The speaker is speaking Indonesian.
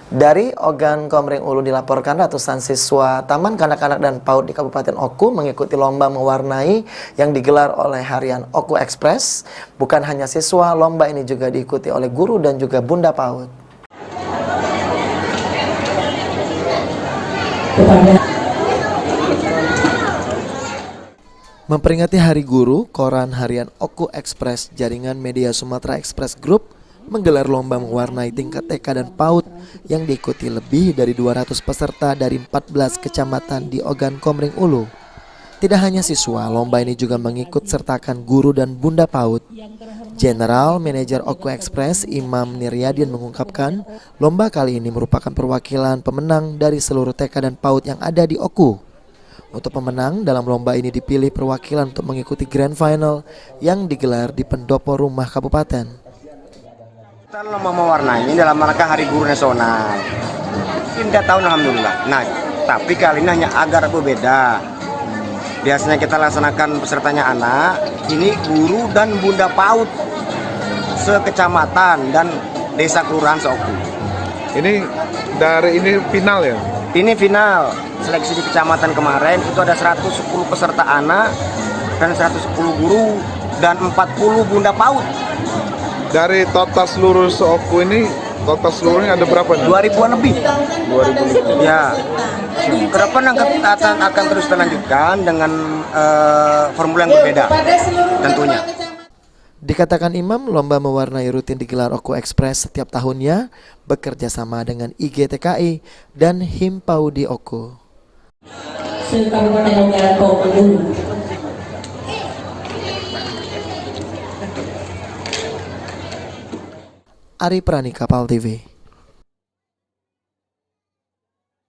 Dari Ogan Komering Ulu dilaporkan ratusan siswa Taman Kanak-Kanak dan PAUD di Kabupaten Oku mengikuti lomba mewarnai yang digelar oleh Harian Oku Express. Bukan hanya siswa, lomba ini juga diikuti oleh guru dan juga bunda PAUD. Memperingati Hari Guru, Koran Harian Oku Express Jaringan Media Sumatera Express Group menggelar lomba mewarnai tingkat TK dan PAUD yang diikuti lebih dari 200 peserta dari 14 kecamatan di Ogan Komering Ulu. Tidak hanya siswa, lomba ini juga mengikut sertakan guru dan bunda PAUD. General Manager Oku Express Imam Niryadin mengungkapkan, lomba kali ini merupakan perwakilan pemenang dari seluruh TK dan PAUD yang ada di Oku. Untuk pemenang dalam lomba ini dipilih perwakilan untuk mengikuti Grand Final yang digelar di pendopo rumah kabupaten. Kita lomba mewarnai dalam rangka Hari Guru Nasional. Indah tahun alhamdulillah. Nah, tapi kali ini hanya agak berbeda. Biasanya kita laksanakan pesertanya anak, ini guru dan bunda PAUD sekecamatan dan desa kelurahan seOku. Ini final ya? Ini final. Seleksi di kecamatan kemarin itu ada 110 peserta anak dan 110 guru dan 40 bunda PAUD. Dari total seluruh seOku ini, total seluruhnya ada berapa nih? 2000-an lebih. 2000 lebih. Ya. Kedepan akan terus dilanjutkan dengan formula yang berbeda tentunya. Dikatakan Imam, lomba mewarnai rutin digelar Oku Express setiap tahunnya bekerja sama dengan IGTKI dan Himpau di Oku. Ari Prani, Kapal TV.